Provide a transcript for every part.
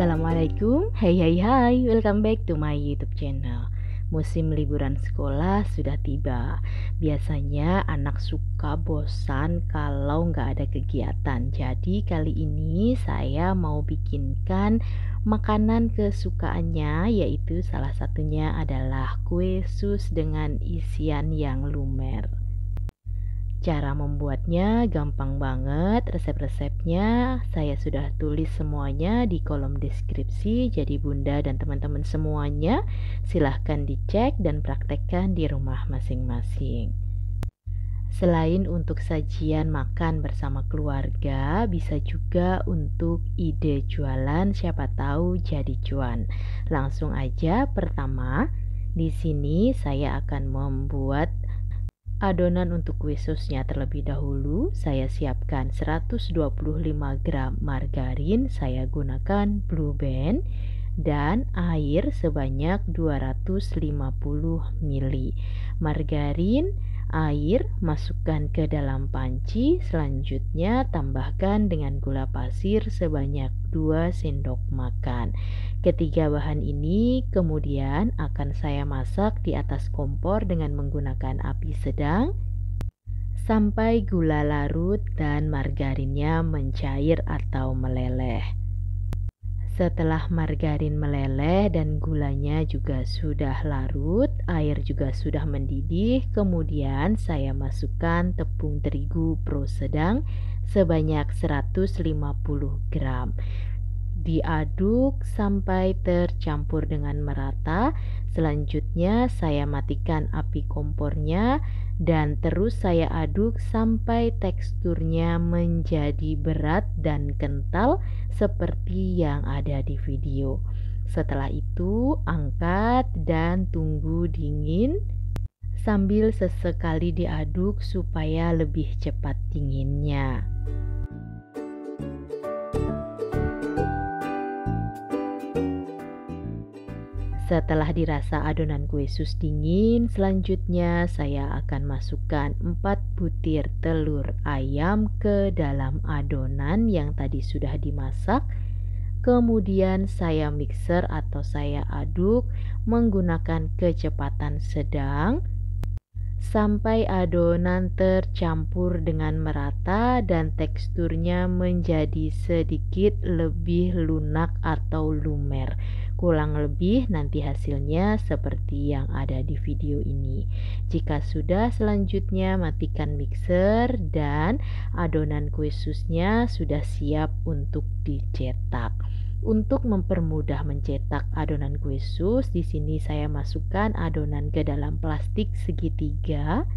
Assalamualaikum, hai, welcome back to my YouTube channel. Musim liburan sekolah sudah tiba. Biasanya anak suka bosan kalau nggak ada kegiatan. Jadi kali ini saya mau bikinkan makanan kesukaannya, yaitu salah satunya adalah kue sus dengan isian yang lumer. Cara membuatnya gampang banget, resep-resepnya saya sudah tulis semuanya di kolom deskripsi. Jadi Bunda dan teman-teman semuanya silahkan dicek dan praktekkan di rumah masing-masing. Selain untuk sajian makan bersama keluarga, bisa juga untuk ide jualan, siapa tahu jadi cuan. Langsung aja, pertama, di sini saya akan membuat adonan untuk kue susnya. Terlebih dahulu saya siapkan 125 gram margarin, saya gunakan Blue Band, dan air sebanyak 250 ml. Margarin, air masukkan ke dalam panci, selanjutnya tambahkan dengan gula pasir sebanyak 2 sendok makan. Ketiga bahan ini kemudian akan saya masak di atas kompor dengan menggunakan api sedang sampai gula larut dan margarinnya mencair atau meleleh. Setelah margarin meleleh dan gulanya juga sudah larut, air juga sudah mendidih, kemudian saya masukkan tepung terigu pro sedang sebanyak 150 gram. Diaduk sampai tercampur dengan merata. Selanjutnya saya matikan api kompornya dan terus saya aduk sampai teksturnya menjadi berat dan kental seperti yang ada di video. Setelah itu angkat dan tunggu dingin sambil sesekali diaduk supaya lebih cepat dinginnya. Setelah dirasa adonan kue sus dingin, selanjutnya saya akan masukkan 4 butir telur ayam ke dalam adonan yang tadi sudah dimasak. Kemudian saya mixer atau saya aduk menggunakan kecepatan sedang sampai adonan tercampur dengan merata dan teksturnya menjadi sedikit lebih lunak atau lumer. Kurang lebih nanti hasilnya seperti yang ada di video ini. Jika sudah, selanjutnya matikan mixer dan adonan kue susnya sudah siap untuk dicetak. Untuk mempermudah mencetak adonan kue sus, di sini saya masukkan adonan ke dalam plastik segitiga.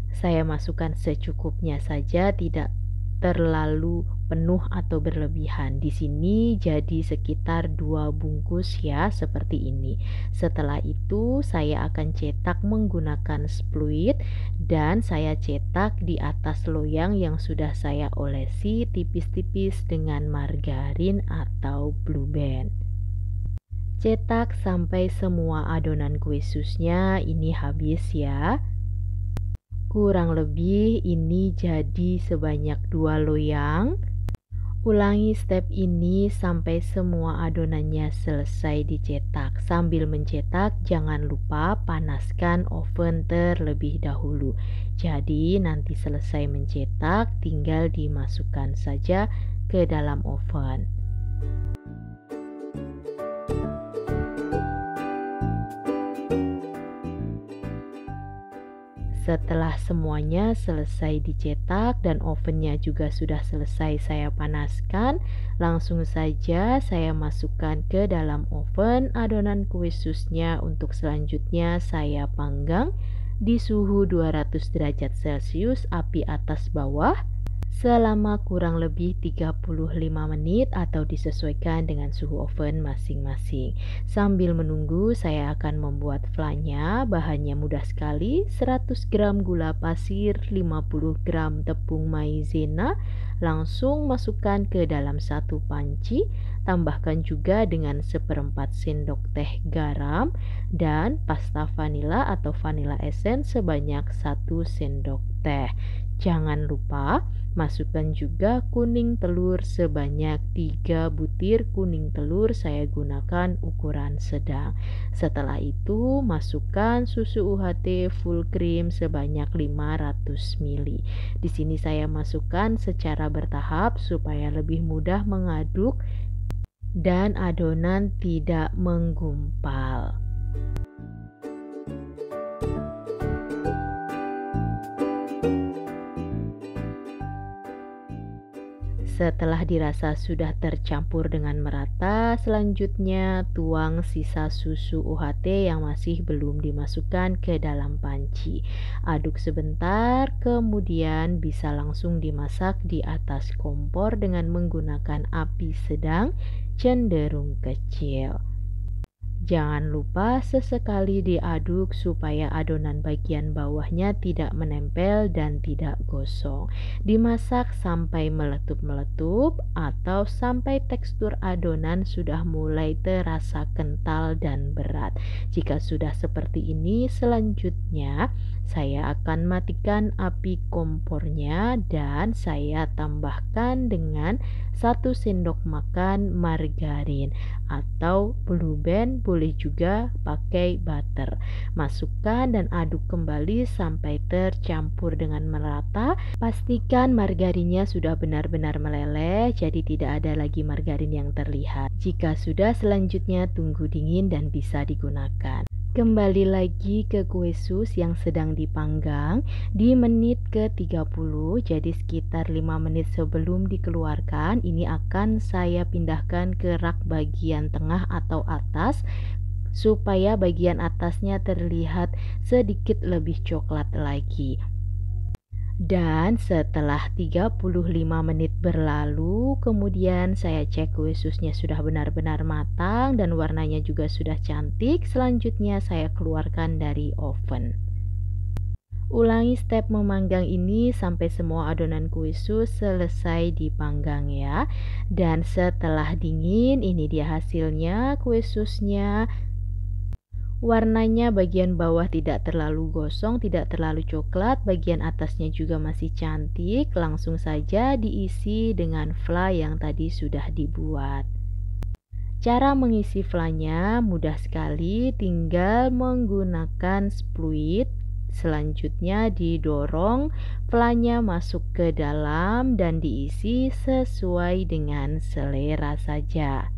Saya masukkan secukupnya saja, tidak terlalu penuh atau berlebihan. Di sini jadi sekitar 2 bungkus ya, seperti ini. Setelah itu saya akan cetak menggunakan spluit dan saya cetak di atas loyang yang sudah saya olesi tipis-tipis dengan margarin atau Blue Band. Cetak sampai semua adonan kue susnya ini habis ya. Kurang lebih ini jadi sebanyak 2 loyang. Ulangi step ini sampai semua adonannya selesai dicetak. Sambil mencetak jangan lupa panaskan oven terlebih dahulu. Jadi nanti selesai mencetak tinggal dimasukkan saja ke dalam oven. Setelah semuanya selesai dicetak dan ovennya juga sudah selesai saya panaskan, langsung saja saya masukkan ke dalam oven adonan kue susnya. Untuk selanjutnya saya panggang di suhu 200 derajat Celcius, api atas bawah, selama kurang lebih 35 menit atau disesuaikan dengan suhu oven masing-masing. Sambil menunggu saya akan membuat flannya. Bahannya mudah sekali, 100 gram gula pasir, 50 gram tepung maizena, langsung masukkan ke dalam satu panci. Tambahkan juga dengan 1/4 sendok teh garam dan pasta vanila atau vanilla essence sebanyak 1 sendok teh. Jangan lupa Masukkan juga kuning telur sebanyak 3 butir kuning telur, saya gunakan ukuran sedang. Setelah itu masukkan susu UHT full cream sebanyak 500 ml. Di sini saya masukkan secara bertahap supaya lebih mudah mengaduk dan adonan tidak menggumpal. Setelah dirasa sudah tercampur dengan merata, selanjutnya tuang sisa susu UHT yang masih belum dimasukkan ke dalam panci. Aduk sebentar, kemudian bisa langsung dimasak di atas kompor dengan menggunakan api sedang cenderung kecil. Jangan lupa sesekali diaduk supaya adonan bagian bawahnya tidak menempel dan tidak gosong. Dimasak sampai meletup-meletup atau sampai tekstur adonan sudah mulai terasa kental dan berat. Jika sudah seperti ini, selanjutnya saya akan matikan api kompornya dan saya tambahkan dengan 1 sendok makan margarin atau Blue Band, boleh juga pakai butter. Masukkan dan aduk kembali sampai tercampur dengan merata. Pastikan margarinnya sudah benar-benar meleleh, jadi tidak ada lagi margarin yang terlihat. Jika sudah, selanjutnya tunggu dingin dan bisa digunakan. Kembali lagi ke kue sus yang sedang dipanggang di menit ke-30, jadi sekitar 5 menit sebelum dikeluarkan. Ini akan saya pindahkan ke rak bagian tengah atau atas supaya bagian atasnya terlihat sedikit lebih coklat lagi. Dan setelah 35 menit berlalu, kemudian saya cek kue susnya sudah benar-benar matang dan warnanya juga sudah cantik. Selanjutnya saya keluarkan dari oven. Ulangi step memanggang ini sampai semua adonan kue sus selesai dipanggang ya. Dan setelah dingin, ini dia hasilnya kue susnya. Warnanya bagian bawah tidak terlalu gosong, tidak terlalu coklat, bagian atasnya juga masih cantik. Langsung saja diisi dengan flan yang tadi sudah dibuat. Cara mengisi flannya mudah sekali, tinggal menggunakan spuit. Selanjutnya didorong flannya masuk ke dalam dan diisi sesuai dengan selera saja.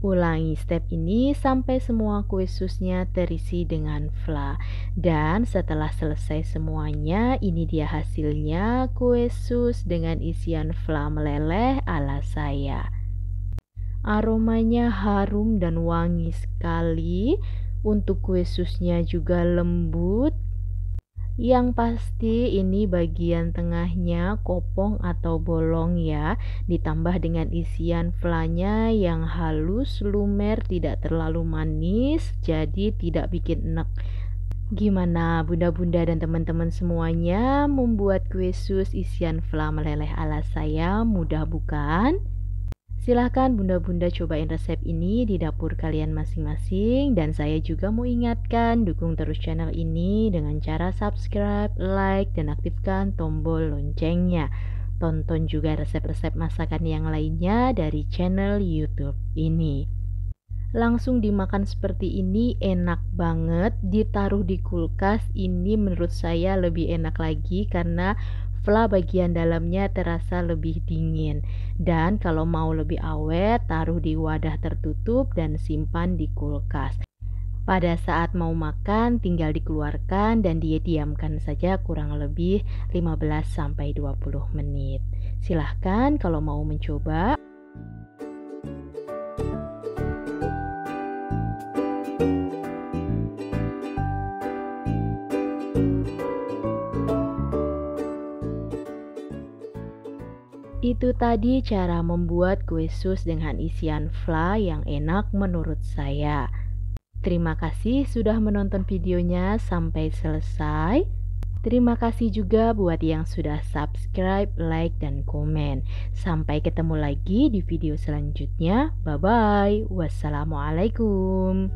Ulangi step ini sampai semua kue susnya terisi dengan flan. Dan setelah selesai semuanya, ini dia hasilnya kue sus dengan isian flan meleleh ala saya. Aromanya harum dan wangi sekali. Untuk kue susnya juga lembut. Yang pasti ini bagian tengahnya kopong atau bolong ya, ditambah dengan isian flannya yang halus, lumer, tidak terlalu manis, jadi tidak bikin enek. Gimana bunda-bunda dan teman-teman semuanya membuat kue sus isian flan meleleh ala saya? Mudah bukan? Silahkan bunda-bunda cobain resep ini di dapur kalian masing-masing. Dan saya juga mau ingatkan, dukung terus channel ini dengan cara subscribe, like, dan aktifkan tombol loncengnya. Tonton juga resep-resep masakan yang lainnya dari channel YouTube ini. Langsung dimakan seperti ini enak banget, ditaruh di kulkas ini menurut saya lebih enak lagi karena flan bagian dalamnya terasa lebih dingin. Dan kalau mau lebih awet, taruh di wadah tertutup dan simpan di kulkas. Pada saat mau makan tinggal dikeluarkan dan diamkan saja kurang lebih 15-20 menit. Silahkan kalau mau mencoba. Itu tadi cara membuat kue sus dengan isian flan yang enak menurut saya. Terima kasih sudah menonton videonya sampai selesai. Terima kasih juga buat yang sudah subscribe, like, dan komen. Sampai ketemu lagi di video selanjutnya. Bye-bye. Wassalamualaikum.